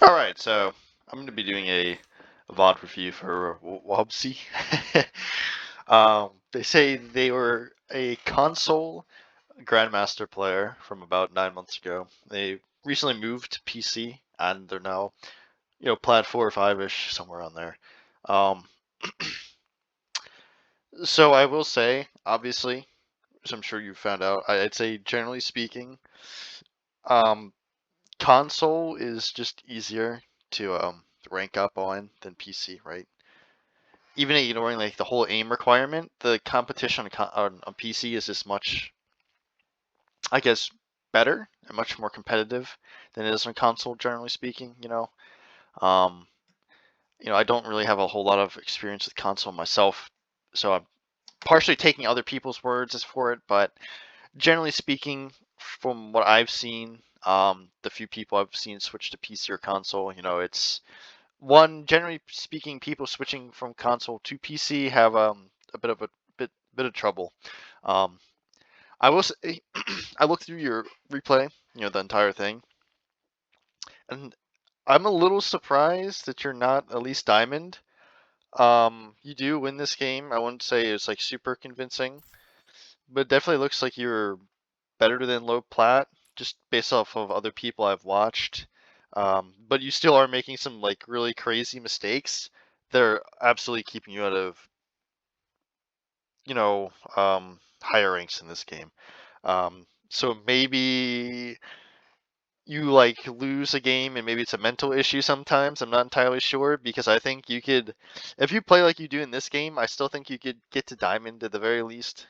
Alright, so I'm going to be doing a VOD review for Wubzy. They say they were a console Grandmaster player from about 9 months ago. They recently moved to PC, and they're now, Plat 4 or 5-ish, somewhere on there. So I will say, obviously, as I'm sure you found out, I'd say generally speaking, um, console is just easier to rank up on than PC, right? Even ignoring like the whole aim requirement, the competition on PC is just much, I guess, better and much more competitive than it is on console, generally speaking. Um, I don't really have a whole lot of experience with console myself, so I'm partially taking other people's words as for it. But generally speaking, from what I've seen, the few people I've seen switch to PC or console, it's one, generally speaking, people switching from console to PC have a bit of trouble. Um, I will say, I looked through your replay, the entire thing, and I'm a little surprised that you're not at least diamond. You do win this game. I wouldn't say it's like super convincing, but it definitely looks like you're better than low plat, just based off of other people I've watched. But you still are making some like really crazy mistakes that are absolutely keeping you out of, higher ranks in this game. So maybe you like lose a game and maybe it's a mental issue sometimes. I'm not entirely sure, because I think you could, if you play like you do in this game, I still think you could get to diamond at the very least.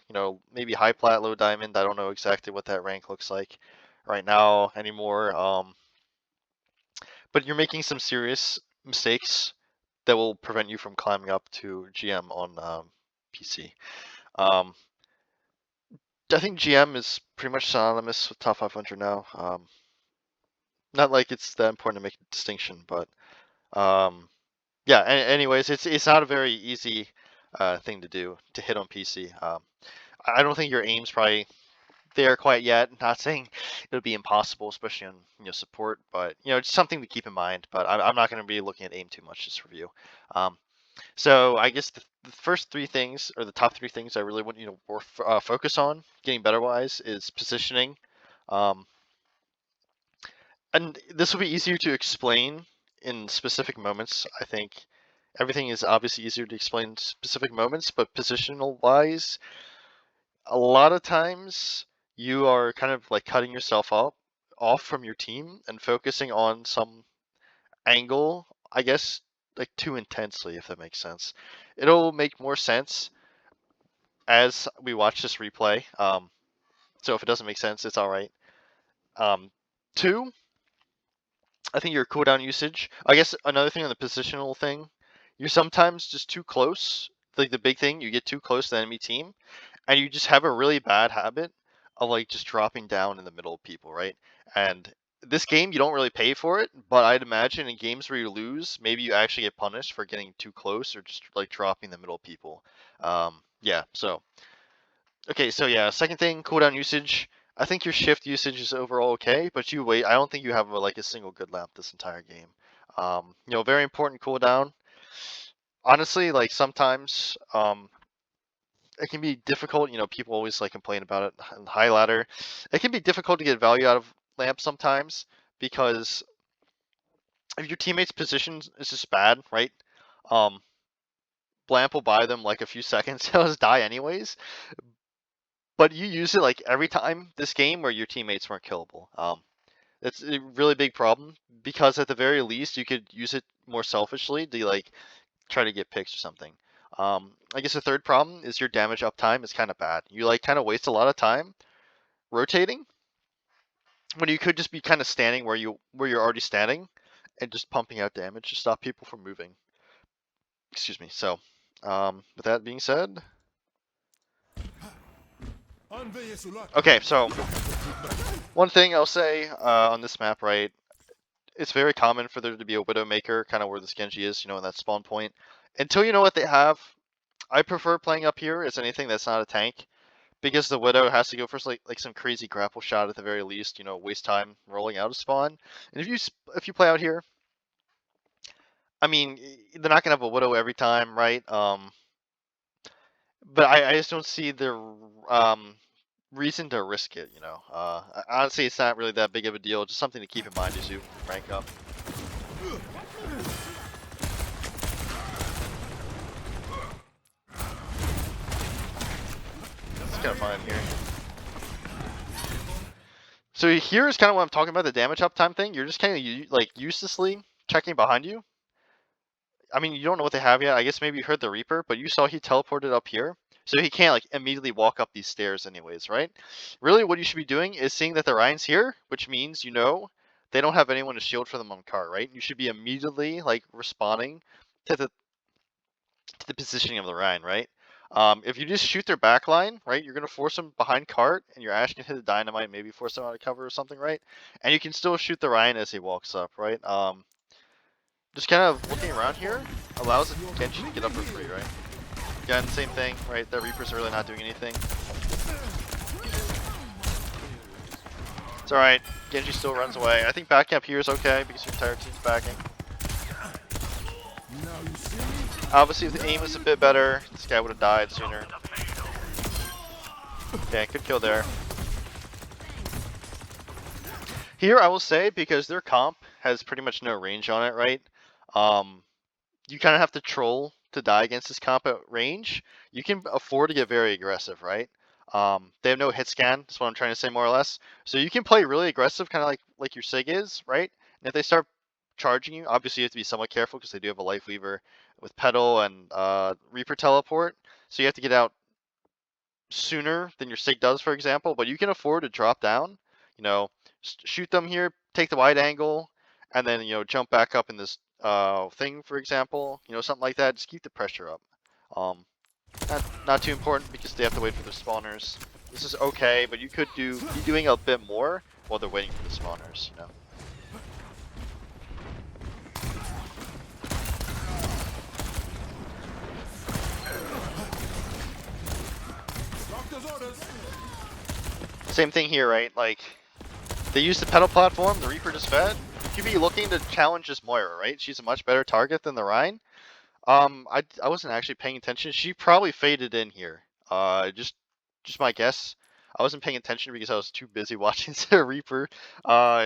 Maybe high plat, low diamond. I don't know exactly what that rank looks like right now anymore. But you're making some serious mistakes that will prevent you from climbing up to GM on PC. Um, I think GM is pretty much synonymous with top 500 now. Not like it's that important to make a distinction, but yeah. Anyways, it's not a very easy thing to do to hit on PC. I don't think your aim's probably there quite yet. Not saying it'll be impossible, especially on support, but it's something to keep in mind. But I'm not going to be looking at aim too much this review. So I guess the first three things, or the top three things I really want you to focus on getting better wise, is positioning. Um, and this will be easier to explain in specific moments. I think everything is obviously easier to explain in specific moments, but positional wise, a lot of times you are kind of like cutting yourself off from your team and focusing on some angle, I guess, like too intensely, if that makes sense. It'll make more sense as we watch this replay. So if it doesn't make sense, it's all right. Two, I think your cooldown usage. I guess another thing on the positional thing, you're sometimes just too close. Like the big thing, you get too close to the enemy team, and you just have a really bad habit of like just dropping down in the middle of people, right? And this game, you don't really pay for it, but I'd imagine in games where you lose, maybe you actually get punished for getting too close or just like dropping in the middle of people. Yeah. So okay, so yeah, second thing, cooldown usage. I think your shift usage is overall okay, but you wait. I don't think you have like a single good lamp this entire game. Very important cooldown. Honestly, like sometimes, it can be difficult. People always like complain about it in high ladder. It can be difficult to get value out of lamp sometimes, because if your teammate's position is just bad, right? Um, lamp will buy them like a few seconds. They'll just die anyways. But you use it like every time this game where your teammates weren't killable. It's a really big problem, because at the very least you could use it more selfishly to like try to get picks or something. I guess the third problem is your damage uptime is kind of bad. You like kind of waste a lot of time rotating when you could just be kind of standing where you're already standing and just pumping out damage to stop people from moving. Excuse me. So, with that being said, okay. So one thing I'll say on this map, right? It's very common for there to be a Widowmaker, kind of where this Genji is, in that spawn point. Until you know what they have, I prefer playing up here as anything that's not a tank, because the Widow has to go for like some crazy grapple shot at the very least, waste time rolling out of spawn. And if you play out here, I mean, they're not gonna have a Widow every time, right? But I just don't see the reason to risk it, you know. Honestly, it's not really that big of a deal. Just something to keep in mind as you rank up. It's kind of fun here. So here is kind of what I'm talking about, the damage uptime thing. You're just kind of like uselessly checking behind you. I mean, you don't know what they have yet. I guess maybe you heard the Reaper, but you saw he teleported up here. So he can't like immediately walk up these stairs anyways, right? Really what you should be doing is seeing that the Ryan's here, which means you know they don't have anyone to shield for them on cart, right? You should be immediately like responding to the positioning of the Ryan, right? If you just shoot their back line, right, you're gonna force them behind cart, and your Ash can hit a dynamite, maybe force them out of cover or something, right? And you can still shoot the Ryan as he walks up, right? Just kind of looking around here allows Genji to get up for free, right? Again, same thing, right? The Reapers are really not doing anything. It's alright. Genji still runs away. I think backing up here is okay because your entire team's backing. Obviously, if the aim was a bit better, this guy would have died sooner. Okay, good kill there. Here, I will say, because their comp has pretty much no range on it, right? You kind of have to troll to die against this comp at range. You can afford to get very aggressive, right? They have no hit scan, that's what I'm trying to say more or less. So you can play really aggressive, kind of like your Sig is, right? And if they start charging you, obviously you have to be somewhat careful because they do have a Life Weaver with Petal and Reaper Teleport. So you have to get out sooner than your Sig does, for example. But you can afford to drop down, you know, shoot them here, take the wide angle, and then, you know, jump back up in this thing, for example, you know, something like that. Just keep the pressure up. Not too important because they have to wait for the spawners. This is okay, but you could be doing a bit more while they're waiting for the spawners, you know. Same thing here, right? Like, they use the Petal platform, the Reaper just fed. You could be looking to challenge this Moira, right? She's a much better target than the Rhine. I wasn't actually paying attention. She probably faded in here. Just my guess. I wasn't paying attention because I was too busy watching the Reaper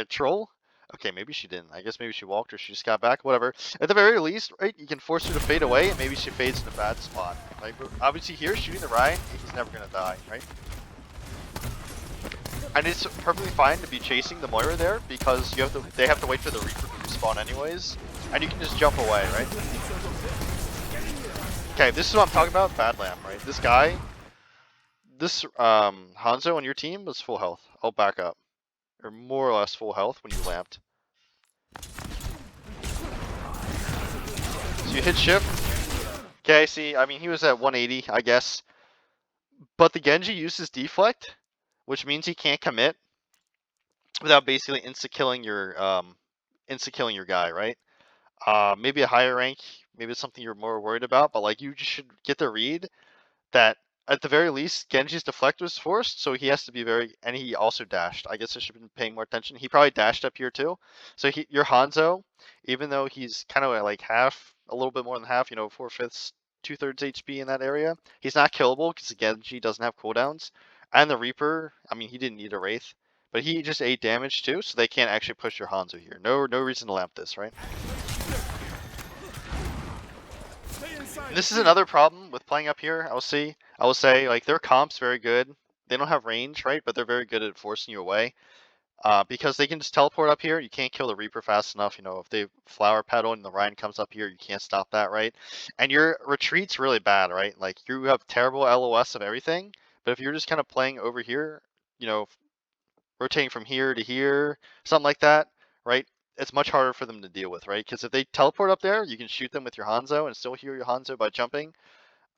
troll. Okay, maybe she didn't. I guess maybe she walked or she just got back. Whatever. At the very least, right, you can force her to fade away, and maybe she fades in a bad spot. Like, obviously here, shooting the Ryan, he's never gonna die, right? And it's perfectly fine to be chasing the Moira there because they have to wait for the Reaper to respawn anyways, and you can just jump away, right? Okay, this is what I'm talking about. Bad lamp, right? This guy, this Hanzo on your team was full health. I'll back up, or more or less full health when you lamped. So you hit shift. Okay, see, I mean he was at 180, I guess, but the Genji uses deflect, which means he can't commit without basically insta-killing your guy, right? Maybe a higher rank, maybe it's something you're more worried about, but like you just should get the read that at the very least Genji's deflect was forced, so he has to be and he also dashed. I guess I should have been paying more attention. He probably dashed up here too. So your Hanzo, even though he's kind of like half, a little bit more than half, you know, 4/5, 2/3 HP in that area, he's not killable because Genji doesn't have cooldowns. And the Reaper, I mean, he didn't need a Wraith, but he just ate damage too, so they can't actually push your Hanzo here. No reason to lamp this, right? And this is another problem with playing up here. I will say, like, their comp's very good. They don't have range, right? But they're very good at forcing you away. Because they can just teleport up here. You can't kill the Reaper fast enough. You know, if they flower petal and the Ryan comes up here, you can't stop that, right? And your retreat's really bad, right? Like, you have terrible LOS of everything. But if you're just kind of playing over here, you know, rotating from here to here, something like that, right? It's much harder for them to deal with, right? Because if they teleport up there, you can shoot them with your Hanzo and still heal your Hanzo by jumping.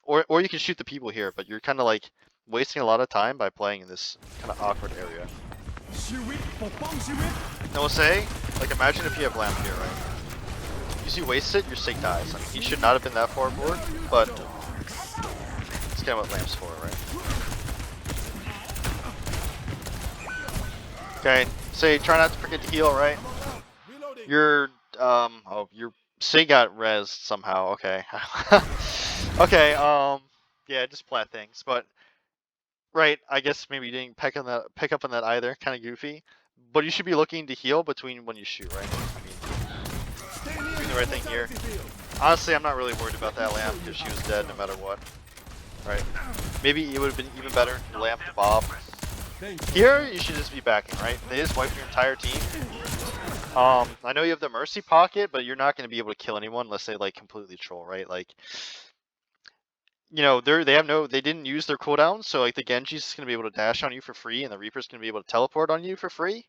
Or you can shoot the people here, but you're kind of like wasting a lot of time by playing in this kind of awkward area. I will say, like, imagine if you have lamp here, right? Because you waste it, your Sig dies. I mean, he should not have been that far forward, but it's kind of what lamp's for, right? Okay, say try not to forget to heal, right? Your Sig got rezzed somehow. Okay. Okay. Yeah, just Plat things, but right. I guess maybe you didn't pick up on that either. Kind of goofy. But you should be looking to heal between when you shoot, right? I mean, doing the right thing here. Honestly, I'm not really worried about that lamp because she was dead no matter what. Right. Maybe it would have been even better to lamp the Bob. Here, you should just be backing, right? They just wiped your entire team. I know you have the Mercy pocket, but you're not going to be able to kill anyone unless they like completely troll, right? Like, you know, they didn't use their cooldowns, so like the Genji's just going to be able to dash on you for free, and the Reaper's going to be able to teleport on you for free.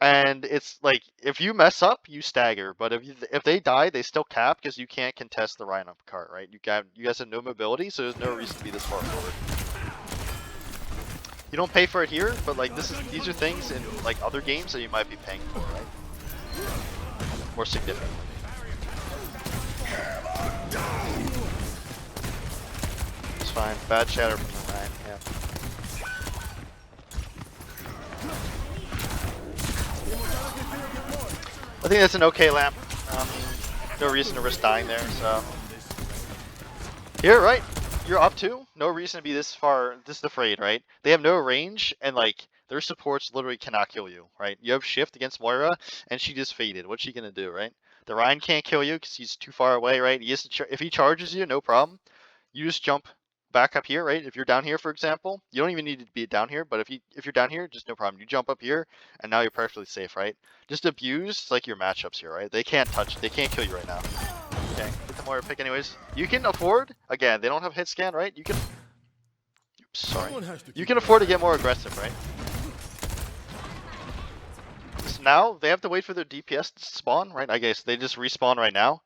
And it's like, if you mess up, you stagger, but if they die, they still cap because you can't contest the Rhino cart, right? You guys have no mobility, so there's no reason to be this far forward. You don't pay for it here, but like these are things in like other games that you might be paying for, right? More significantly. It's fine. Bad shatter from the Ryan, yeah. I think that's an okay lamp. No reason to risk dying there, so. Here, right? You're up 2. No reason to be this afraid, right? They have no range, and like their supports literally cannot kill you, right? You have shift against Moira, and she just faded. What's she gonna do, right? The Ryan can't kill you because he's too far away, right? If he charges you, no problem. You just jump back up here, right? If you're down here, for example, you don't even need to be down here, but if you're down here, just no problem. You jump up here, and now you're perfectly safe, right? Just abuse like your matchups here, right? They can't kill you right now. Okay, get the Moira pick anyways. You can afford, again, they don't have hit scan, right? You can, oops, sorry. You can afford to get more aggressive, right? So now, they have to wait for their DPS to spawn, right? I guess they just respawn right now.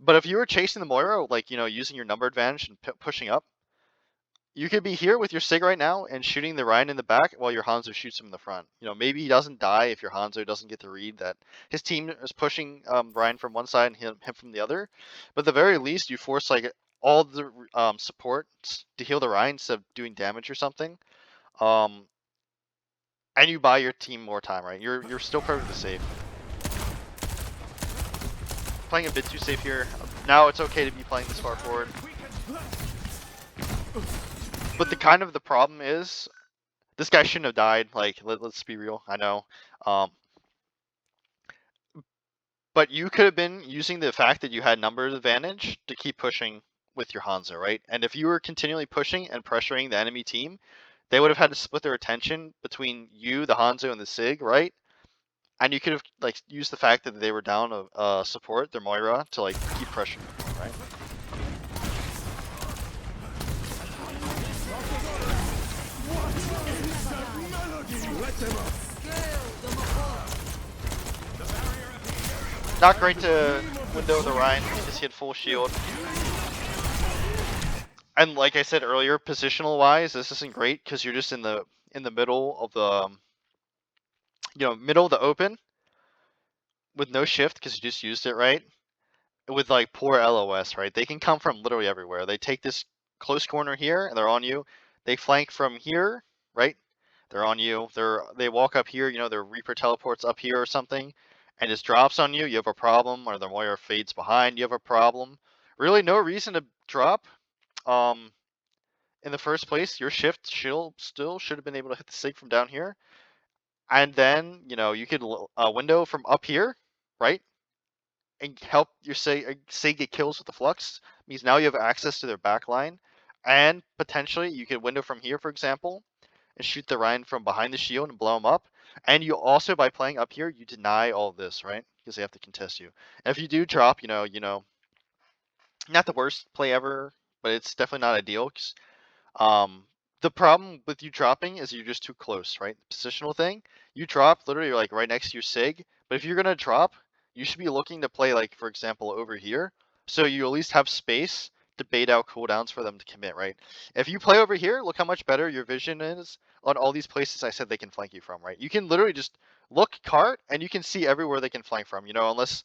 But if you were chasing the Moira, like, you know, using your number advantage and pushing up, you could be here with your Sig right now and shooting the Ryan in the back while your Hanzo shoots him in the front. You know, maybe he doesn't die if your Hanzo doesn't get the read that his team is pushing Ryan from one side and him from the other. But at the very least, you force like all the support to heal the Ryan instead of doing damage or something. And you buy your team more time, right? You're still perfectly safe. Playing a bit too safe here. Now it's okay to be playing this far forward. But the problem is, this guy shouldn't have died. Like, let's be real. I know. But you could have been using the fact that you had numbers advantage to keep pushing with your Hanzo, right? And if you were continually pushing and pressuring the enemy team, they would have had to split their attention between you, the Hanzo, and the Sig, right? And you could have like used the fact that they were down support their Moira to like keep pressuring them, right? Not great to window the Ryan because he had full shield. And like I said earlier, positional wise, this isn't great because you're just in the middle of the middle of the open with no shift because you just used it, right? With like poor LOS, right? They can come from literally everywhere. They take this close corner here and they're on you. They flank from here, right? They're on you. They walk up here, you know, their Reaper teleports up here or something and just drops on you. You have a problem, or the Moira fades behind, you have a problem. Really no reason to drop. In the first place, your shift still should have been able to hit the Sig from down here. And then, you know, you could window from up here, right? And help your Sig get kills with the Flux. Means now you have access to their back line. And potentially you could window from here, for example, and shoot the Ryan from behind the shield and blow him up. And you also, by playing up here, you deny all of this, right? Because they have to contest you. And if you do drop, you know, not the worst play ever, but it's definitely not ideal. Cause, the problem with you dropping is you're just too close, right? The positional thing, you drop literally like right next to your Sig. But if you're gonna drop, you should be looking to play like, for example, over here. So you at least have space to bait out cooldowns for them to commit, right? If you play over here, look how much better your vision is on all these places I said they can flank you from, right? You can literally just look cart and you can see everywhere they can flank from, you know, unless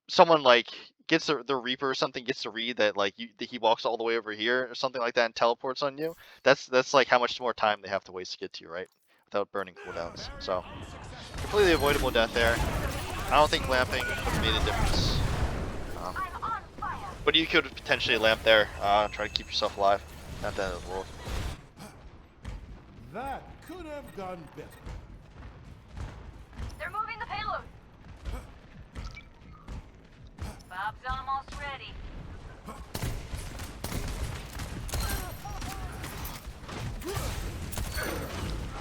someone like gets the Reaper or something, gets to read that like he walks all the way over here or something like that and teleports on you. That's like how much more time they have to waste to get to you, right? Without burning cooldowns. So completely avoidable death there. I don't think lamping would have made a difference. But you could potentially lamp there, try to keep yourself alive. Not the end of the world. That could have gone better. They're moving the payload. Bob's almost ready.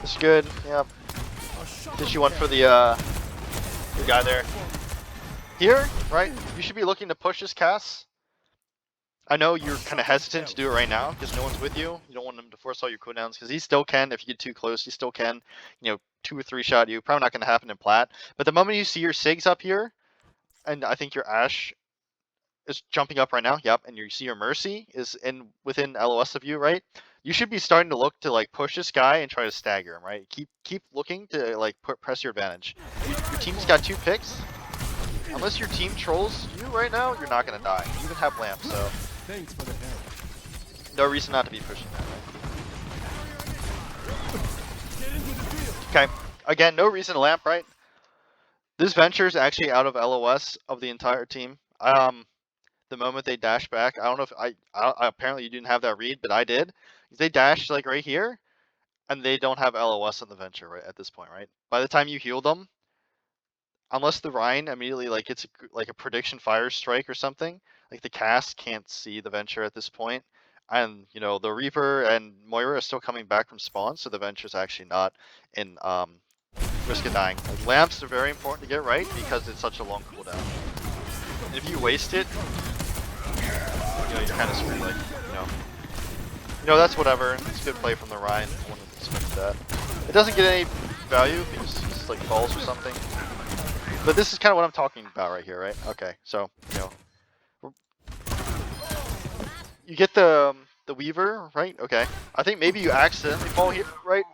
It's good. Yep. Did you one for the guy there? Here, right? You should be looking to push this cast. I know you're kind of hesitant to do it right now because no one's with you. You don't want him to force all your cooldowns because he still can. If you get too close, he still can. 2 or 3 shot you. Probably not going to happen in Plat. But the moment you see your Sigs up here, and I think your Ashe is jumping up right now. Yep, and you see your Mercy is within LOS of you, right? You should be starting to look to like push this guy and try to stagger him, right? Keep looking to like press your advantage. Your team's got 2 picks. Unless your team trolls you right now, you're not gonna die. You even have lamp, so Thanks for the help. no reason not to be pushing that, right? Okay, again, no reason to lamp, right? This venture is actually out of LOS of the entire team. The moment they dash back, I don't know if I apparently you didn't have that read, but I did. They dash like right here, and they don't have LOS on the venture right at this point, right? By the time you heal them, unless the Rhine immediately like gets like a prediction fire strike or something, like the cast can't see the venture at this point, and the Reaper and Moira are still coming back from spawn, so the venture's actually not in risk of dying. Like, lamps are very important to get right because it's such a long cooldown. And if you waste it, you're kind of screwed. Like that's whatever. It's a good play from the Rhine. I wouldn't expect that. It doesn't get any value because it's like falls or something. But this is kind of what I'm talking about right here, right? Okay, so you get the Weaver, right? Okay, I think maybe you accidentally fall here, right?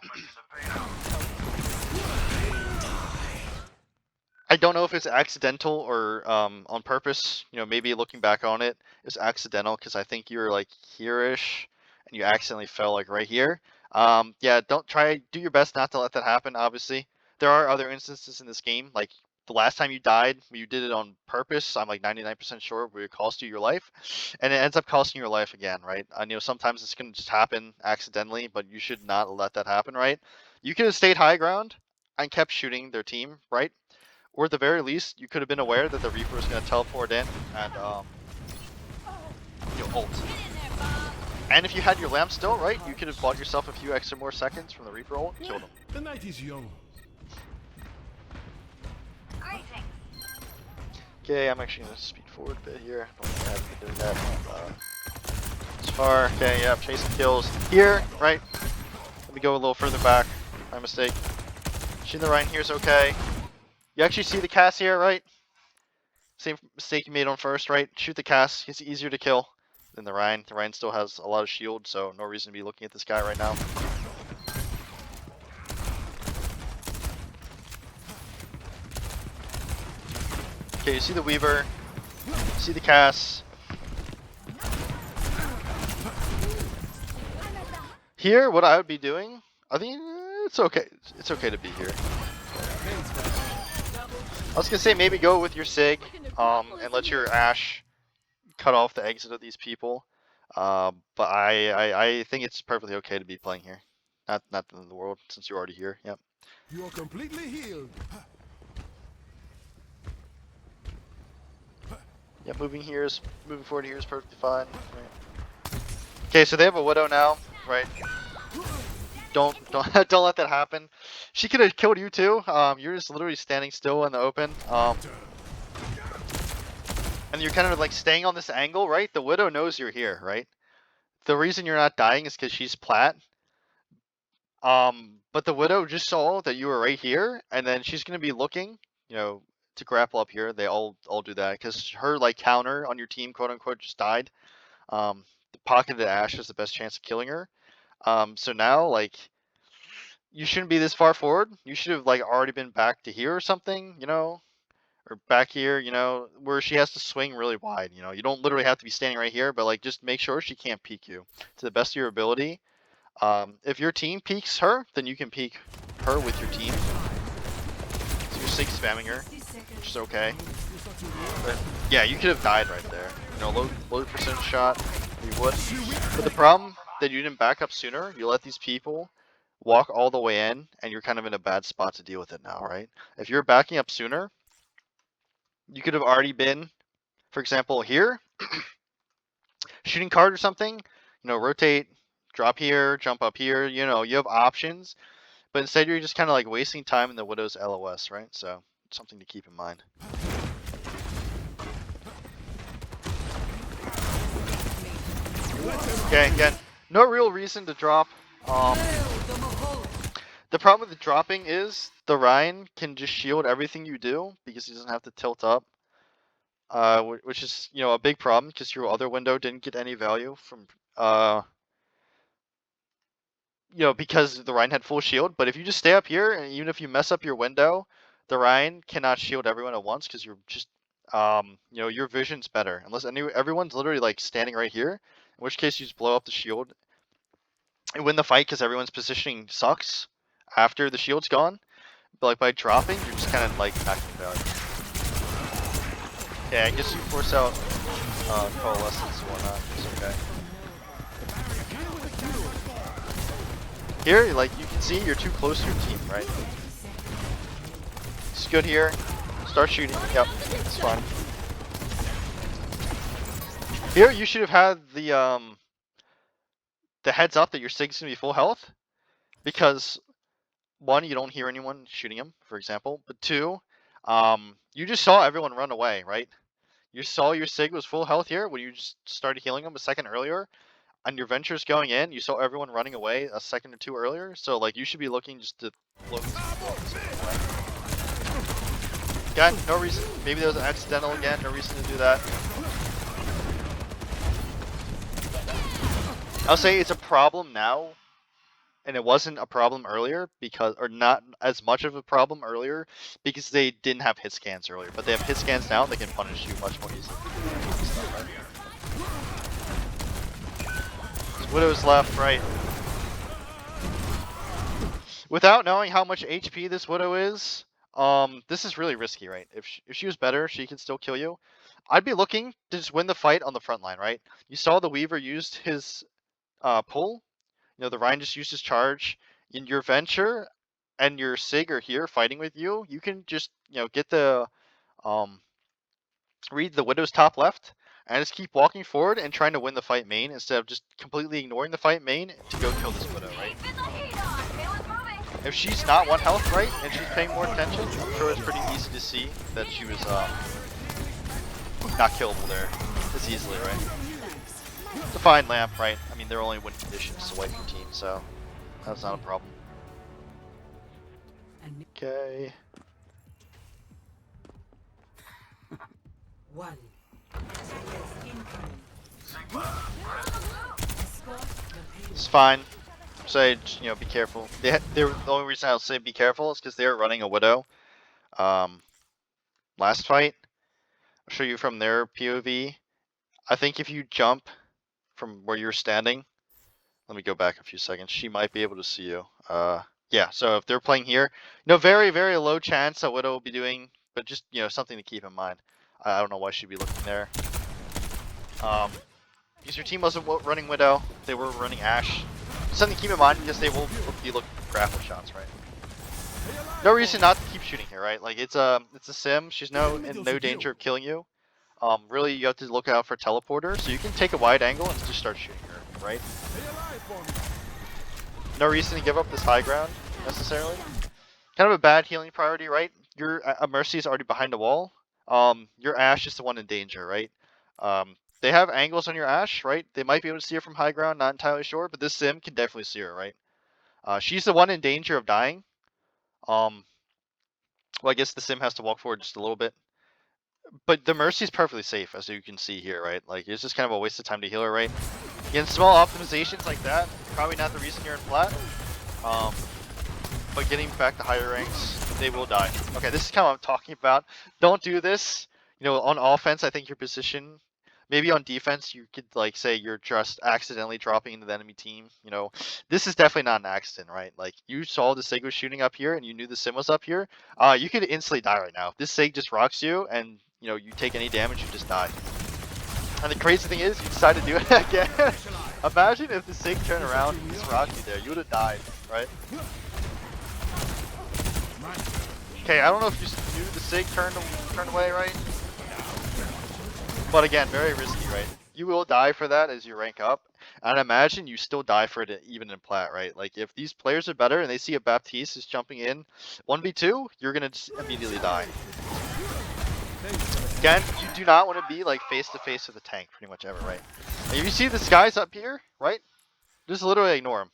I don't know if it's accidental or on purpose. Maybe looking back on it, it's accidental because I think you were like here-ish and you accidentally fell like right here. Yeah, do your best not to let that happen, obviously. There are other instances in this game, like the last time you died, you did it on purpose. I'm like 99% sure where it cost you your life, and it ends up costing your life again, right? I know sometimes it's gonna just happen accidentally, but you should not let that happen, right? You could have stayed high ground and kept shooting their team, right? Or at the very least, you could have been aware that the Reaper was going to teleport in and ult. And if you had your lamp still, right, you could have bought yourself a few extra more seconds from the Reaper ult and killed him. The night is young. Okay, I'm actually going to speed forward a bit here. I don't think I haven't been doing that this far. Okay, yeah, chasing kills here, right? Let me go a little further back. My mistake. Shooting the Rhine here is okay. You actually see the cast here, right? Same mistake you made on first, right? Shoot the cast. It's easier to kill than the Rhine. The Rhine still has a lot of shield, so no reason to be looking at this guy right now. Okay, you see the Weaver. You see the cast. Here, what I would be doing, I think it's okay. It's okay to be here. I was gonna say maybe go with your Sig, and let your Ashe cut off the exit of these people. But I think it's perfectly okay to be playing here. Not the end of the world since you're already here. Yep. You are completely healed. Yeah, moving forward here is perfectly fine. Right. Okay, so they have a Widow now, right? Don't let that happen. She could have killed you too. You're just literally standing still in the open. And you're kind of like staying on this angle, right? The Widow knows you're here, right? The reason you're not dying is because she's Plat. But the Widow just saw that you were right here, and then she's gonna be looking, to grapple up here. They all do that because her like counter on your team, quote unquote, just died. The pocketed Ashe is the best chance of killing her. So now like you shouldn't be this far forward. You should have like already been back to here or something, or back here, where she has to swing really wide. You don't literally have to be standing right here, but like just make sure she can't peek you to the best of your ability. If your team peeks her, then you can peek her with your team. So you're Sig spamming her. which is okay. But yeah, you could have died right there. You know, low percent shot, you would. But the problem that you didn't back up sooner, you let these people walk all the way in, and you're kind of in a bad spot to deal with it now, right? If you're backing up sooner, you could have already been, for example, here, shooting card or something, you know, rotate, drop here, jump up here, you know, you have options, but instead you're just kind of like wasting time in the Widow's LOS, right? So, something to keep in mind. Okay, again, no real reason to drop. The problem with the dropping is the Ryan can just shield everything you do because he doesn't have to tilt up. Which is, you know, a big problem because your other window didn't get any value from, you know, because the Ryan had full shield. But if you just stay up here, and even if you mess up your window, the Ryan cannot shield everyone at once because you're just, you know, your vision's better. Unless everyone's literally like standing right here, in which case you just blow up the shield and win the fight because everyone's positioning sucks after the shield's gone. But like by dropping, you're just kind of like backing value. Yeah, I guess you force out coalescence and whatnot. It's okay. Here, like you can see, you're too close to your team, right? It's good here. Start shooting. Yep, it's fine. Here, you should have had the heads up that your Sig's gonna be full health, because one, you don't hear anyone shooting him, for example, but two, you just saw everyone run away, right? You saw your Sig was full health here when you just started healing him a second earlier, and your Venture's going in, you saw everyone running away a second or two earlier, so like you should be looking just to look. Again, no reason, maybe there was an accidental again, no reason to do that. I'll say it's a problem now, and it wasn't a problem earlier because, or not as much of a problem earlier because they didn't have hit scans earlier, but they have hit scans now, they can punish you much more easily. Widow's left, right. Without knowing how much HP this Widow is, this is really risky, right? If she was better, she can still kill you. I'd be looking to just win the fight on the front line, right? You saw the Weaver used his pull. You know, the Ryan just used his charge. In your Venture and your Sig are here fighting with you, you can just, you know, get the read the Widow's top left and just keep walking forward and trying to win the fight main instead of just completely ignoring the fight main to go kill this Widow, right? If she's not 1 health, right, and she's paying more attention, I'm sure it's pretty easy to see that she was not killable there as easily, right? It's a fine lamp, right? I mean, they're only win conditions to wipe your team, so that's not a problem. Okay. One. It's fine. Say, you know, be careful. The only reason I'll say be careful is because they were running a Widow. Last fight, I'll show you from their POV. I think if you jump from where you're standing, let me go back a few seconds. She might be able to see you. Yeah. So if they're playing here, you know, very very low chance that Widow will be doing, but just, you know, something to keep in mind. I don't know why she'd be looking there. Because your team wasn't running Widow, they were running Ashe. Something to keep in mind because they will be looking for grapple shots, right? No reason not to keep shooting here, right? Like it's a sim. She's in no danger of killing you. Really, you have to look out for teleporter, so you can take a wide angle and just start shooting her, right? No reason to give up this high ground necessarily. Kind of a bad healing priority, right? Your Mercy is already behind the wall. Your Ashe is the one in danger, right? They have angles on your Ashe, right? They might be able to see her from high ground, not entirely sure, but this sim can definitely see her, right? She's the one in danger of dying. Well, I guess the sim has to walk forward just a little bit. But the Mercy is perfectly safe, as you can see here, right? Like, it's just kind of a waste of time to heal her, right? Again, small optimizations like that, probably not the reason you're in Plat. But getting back to higher ranks, they will die. Okay, this is kind of what I'm talking about. Don't do this. You know, on offense, I think your position maybe on defense you could like say you're just accidentally dropping into the enemy team. You know, this is definitely not an accident, right? Like you saw the Sig was shooting up here and you knew the Sim was up here. You could instantly die right now. If this Sig just rocks you and you know you take any damage, you just die. And the crazy thing is, you decided to do it again. Imagine if the Sig turned around and just rocked you there. You would have died, right? Okay, I don't know if you knew the Sig turned away, right? But again, very risky, right? You will die for that as you rank up. And imagine you still die for it even in Plat, right? Like if these players are better and they see a Baptiste is jumping in 1v2, you're gonna just immediately die. Again, you do not want to be like face to face with a tank pretty much ever, right? And if you see this guy's up here, right? Just literally ignore him.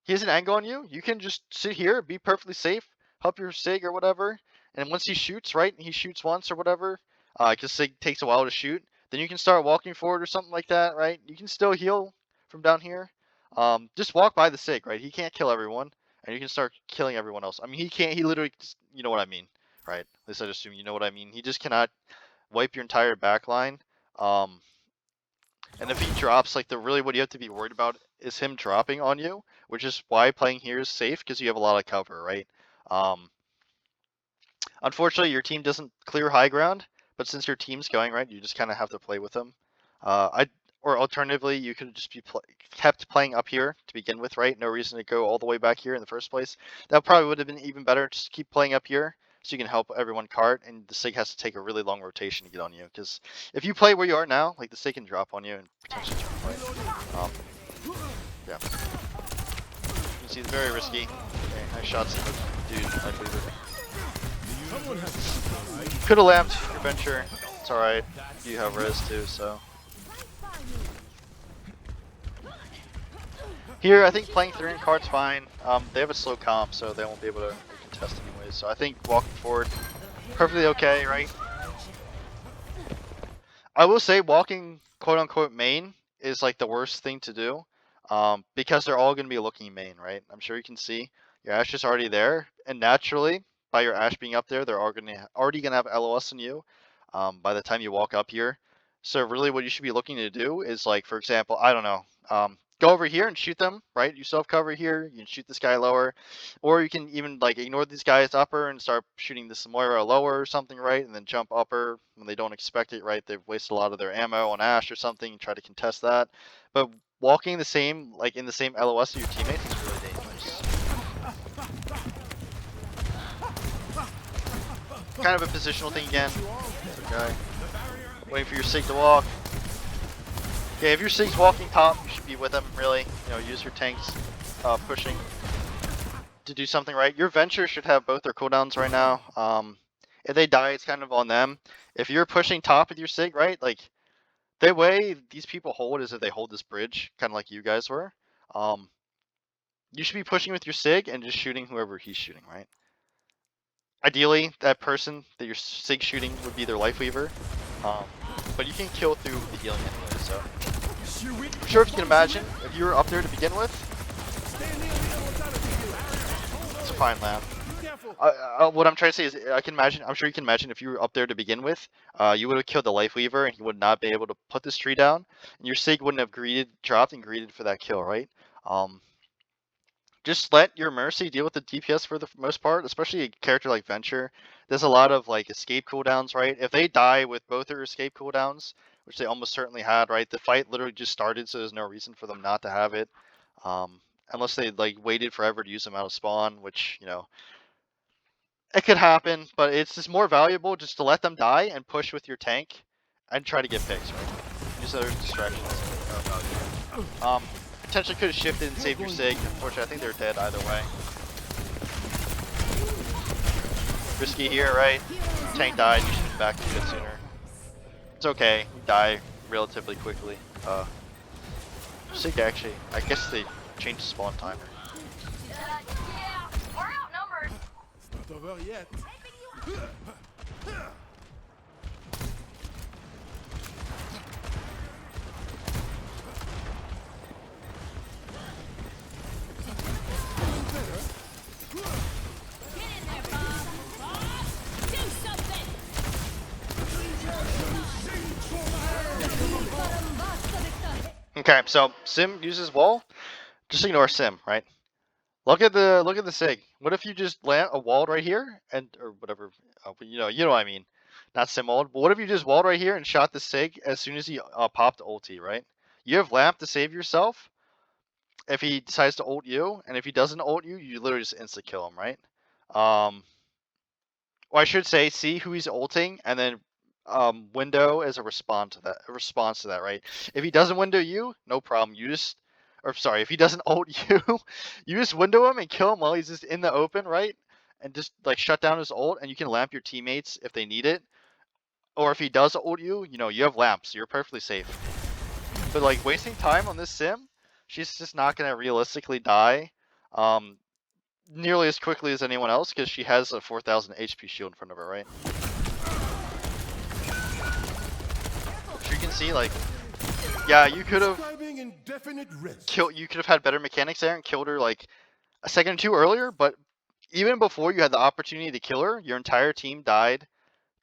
He has an angle on you. You can just sit here, be perfectly safe, help your Sig or whatever. And once he shoots, right? He shoots once or whatever. Because Sig takes a while to shoot. Then you can start walking forward or something like that, right? You can still heal from down here. Just walk by the Sig, right? He can't kill everyone. And you can start killing everyone else. I mean, he can't. He literally, you know what I mean, right? At least I assume you know what I mean. He just cannot wipe your entire back line. And if he drops, like what you have to be worried about is him dropping on you, which is why playing here is safe because you have a lot of cover, right? Unfortunately, your team doesn't clear high ground, but since your team's going, right, you just kind of have to play with them. Or alternatively, you could just be kept playing up here to begin with, right? No reason to go all the way back here in the first place. That probably would have been even better. Just keep playing up here so you can help everyone cart, and the Sig has to take a really long rotation to get on you. Because if you play where you are now, like the Sig can drop on you and potentially jump, right? Yeah. You can see it's very risky. Okay, nice shots, dude. I believe it. Could have lamped your venture. It's alright. You have res too, so. Here, I think playing through in card's fine. They have a slow comp, so they won't be able to contest anyways. So I think walking forward, perfectly okay, right? I will say walking quote-unquote main is like the worst thing to do, because they're all going to be looking main, right? I'm sure you can see your Ashe is already there, and naturally, by your Ashe being up there, they're already going to have LOS on you by the time you walk up here. So really what you should be looking to do is, like, for example, I don't know, go over here and shoot them, right? You self-cover here, you can shoot this guy lower, or you can even like ignore these guys upper and start shooting this Moira lower or something, right? And then jump upper when they don't expect it, right? They've wasted a lot of their ammo on Ashe or something and try to contest that. But walking the same, like in the same LOS of your teammates is really dangerous. Kind of a positional thing again. Okay. Waiting for your Sig to walk. Okay, if your Sig's walking top, you should be with them, really. You know, use your tanks pushing to do something, right? Your Venture should have both their cooldowns right now. If they die, it's kind of on them. If you're pushing top with your Sig, right? Like, the way these people hold is if they hold this bridge, kind of like you guys were. You should be pushing with your Sig and just shooting whoever he's shooting, right? Ideally, that person that you're Sig shooting would be their Life Weaver. But you can kill through the healing anyway, so. I'm sure if you can imagine, if you were up there to begin with, it's a fine lamp. What I'm trying to say is, I'm sure you can imagine if you were up there to begin with, you would have killed the Life Weaver and he would not be able to put this tree down, and your Sig wouldn't have dropped and greeted for that kill, right? Just let your Mercy deal with the DPS for the most part, especially a character like Venture. There's a lot of like escape cooldowns, right? If they die with both their escape cooldowns, which they almost certainly had, right? The fight literally just started, so there's no reason for them not to have it. Unless they like waited forever to use them out of spawn, which, you know, it could happen, but it's just more valuable just to let them die and push with your tank and try to get picks, right? Use other distractions. Potentially could have shifted and saved your Sig. Unfortunately, I think they're dead either way. Risky here, right? Tank died, you should have been back a bit sooner. It's okay, you die relatively quickly. Sig actually, I guess they changed the spawn timer. Yeah, we're outnumbered. Not over yet. Okay, so Sim uses wall. Just ignore Sim, right? Look at the Sig. What if you just land a wall right here and or whatever, you know what I mean? Not Sim ult, but what if you just walled right here and shot the Sig as soon as he popped ulti, right? You have lamp to save yourself if he decides to ult you, and if he doesn't ult you, you literally just insta kill him, right? Or I should say, see who he's ulting, and then window as a response to that, right? If he doesn't window you, no problem. You just, or sorry, if he doesn't ult you, you just window him and kill him while he's just in the open, right? And just like shut down his ult, and you can lamp your teammates if they need it. Or if he does ult you, you know you have lamps, so you're perfectly safe. But like wasting time on this Sim, she's just not gonna realistically die. Nearly as quickly as anyone else because she has a 4,000 HP shield in front of her, right? So you can see, like, yeah, you could have killed. You could have had better mechanics there and killed her like a second or two earlier. But even before you had the opportunity to kill her, your entire team died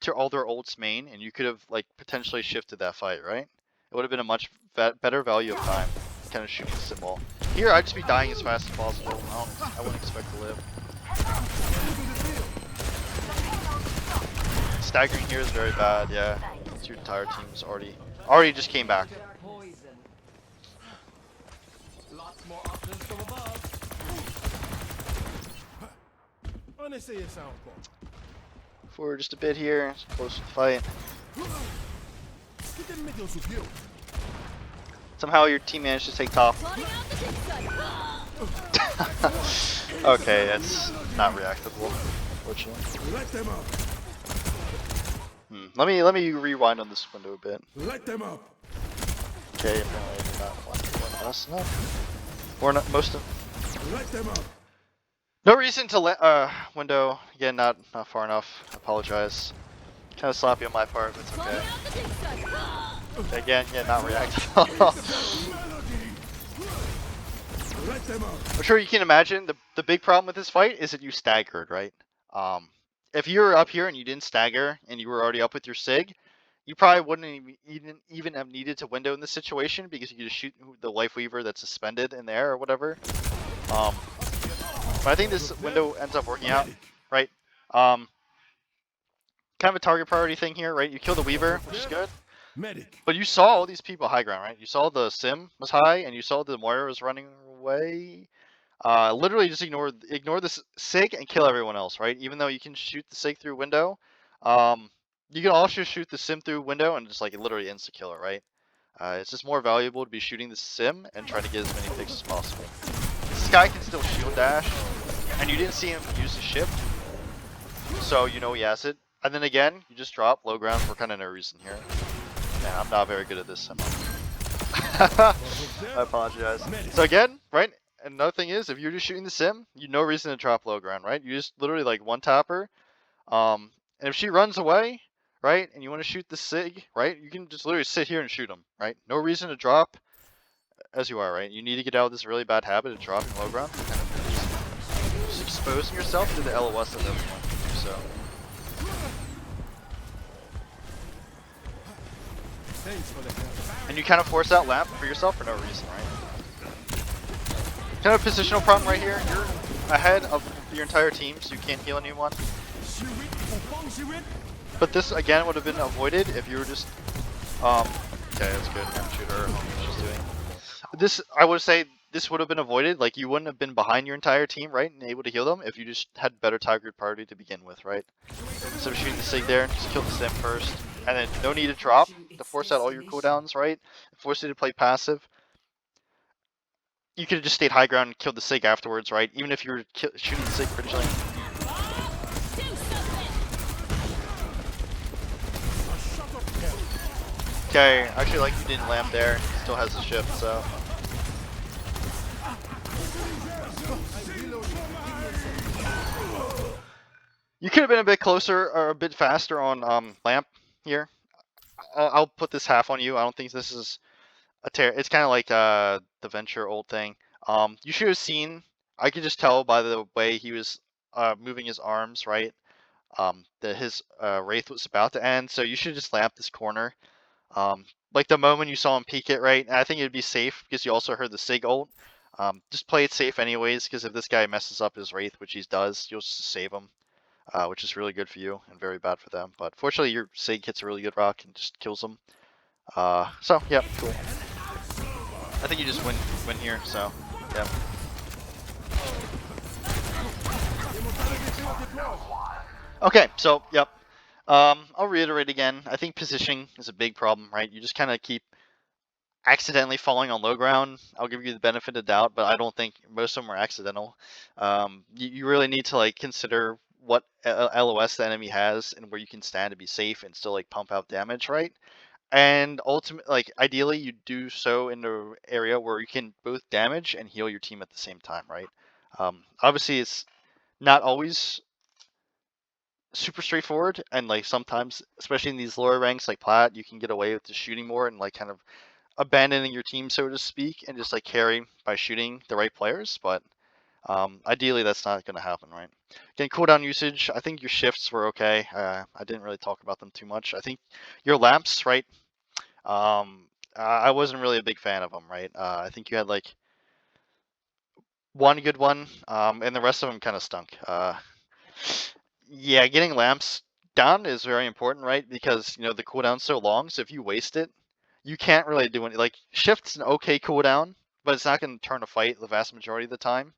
to all their ults main, and you could have like potentially shifted that fight, right? It would have been a much better value of time, kind of shooting the symbol. Here, I'd just be dying as fast as possible. I wouldn't expect to live. Staggering here is very bad, yeah. Your entire team's already just came back. Forward just a bit here, close to the fight. Somehow your team managed to take top. Okay, that's not reactable, unfortunately. Let me rewind on this window a bit. Light them up. Okay, apparently I did not want fast enough. Or not most of. Light them up. No reason to window again. Not far enough. I apologize. Kind of sloppy on my part, but it's okay. Again, yeah, not reactable. I'm sure you can imagine the big problem with this fight is that you staggered, right? If you were up here and you didn't stagger and you were already up with your Sig, you probably wouldn't even have needed to window in this situation because you could just shoot the Life Weaver that's suspended in the air or whatever. But I think this window ends up working out, right? Kind of a target priority thing here, right? You kill the Weaver, which is good. But you saw all these people high ground, right? You saw the Sim was high, and you saw the Moira was running away. Literally just ignore this Sig and kill everyone else, right? Even though you can shoot the Sig through window, you can also shoot the Sim through window and just like literally insta kill it, right? It's just more valuable to be shooting the Sim and trying to get as many picks as possible. This guy can still shield dash, and you didn't see him use the shift, so you know he has it. And then again, you just drop low ground for kind of no reason here. Man, I'm not very good at this. I apologize. So again, right? Another thing is, if you're just shooting the Sim, you no reason to drop low ground, right? You just literally like one tap her. And if she runs away, right, and you want to shoot the Sig, right, you can just literally sit here and shoot him, right? No reason to drop as you are, right? You need to get out of this really bad habit of dropping low ground. Just exposing yourself to the LOS that everyone can do so. And you kind of force out lamp for yourself for no reason, right? Kind of a positional problem right here. You're ahead of your entire team, so you can't heal anyone. But this again would have been avoided if you were just okay, that's good. Shoot her. What she's doing. This, I would say, this would have been avoided. Like you wouldn't have been behind your entire team, right, and able to heal them if you just had better target priority to begin with, right? Instead of shooting the Sig there, just kill the Sim first, and then no need to drop to force out all your cooldowns, right? Force you to play passive. You could have just stayed high ground and killed the Sig afterwards, right? Even if you were shooting the Sig originally. Okay, actually like you didn't lamp there. He still has the shift, so. You could have been a bit closer or a bit faster on lamp here. I'll put this half on you. I don't think this is a tear. It's kind of like the Venture old thing. You should have seen. I could just tell by the way he was moving his arms, right? That his Wraith was about to end. So you should just lamp this corner. like the moment you saw him peek it, right? And I think it'd be safe because you also heard the Sig ult. Just play it safe anyways, because if this guy messes up his Wraith, which he does, you'll just save him, which is really good for you and very bad for them. But fortunately, your Sig hits a really good rock and just kills them. So yeah, cool. I think you just win here. So yeah. Okay, so yep. I'll reiterate again. I think positioning is a big problem, right? You just kind of keep accidentally falling on low ground. I'll give you the benefit of doubt, but I don't think most of them are accidental. You really need to like consider what LOS the enemy has and where you can stand to be safe and still like pump out damage, right? And ultimately, like ideally, you do so in an area where you can both damage and heal your team at the same time, right? Obviously, it's not always super straightforward, and like sometimes, especially in these lower ranks like Plat, you can get away with just shooting more and like kind of abandoning your team, so to speak, and just like carry by shooting the right players. But ideally, that's not going to happen, right? Again, cooldown usage. I think your shifts were okay. I didn't really talk about them too much. I think your lamps, right? I wasn't really a big fan of them, right? I think you had like one good one, and the rest of them kind of stunk. Yeah, getting lamps down is very important, right? Because you know the cooldown's so long, so if you waste it, you can't really do any. Like shift's an okay cooldown, but it's not going to turn a fight the vast majority of the time.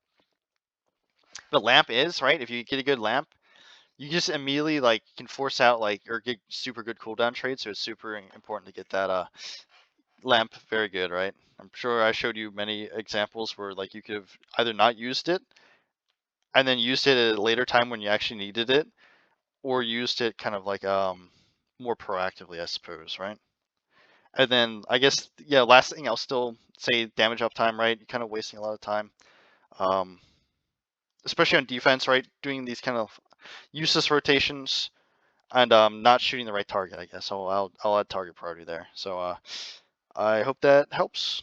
But lamp is right. If you get a good lamp, you just immediately like can force out like or get super good cooldown trades. So it's super important to get that lamp very good, right? I'm sure I showed you many examples where like you could have either not used it and then used it at a later time when you actually needed it, or used it kind of like more proactively, I suppose, right? And then I guess yeah, last thing I'll still say damage uptime, right? You're kind of wasting a lot of time, um, especially on defense, right? Doing these kind of useless rotations and not shooting the right target. I guess I'll add target priority there. So I hope that helps.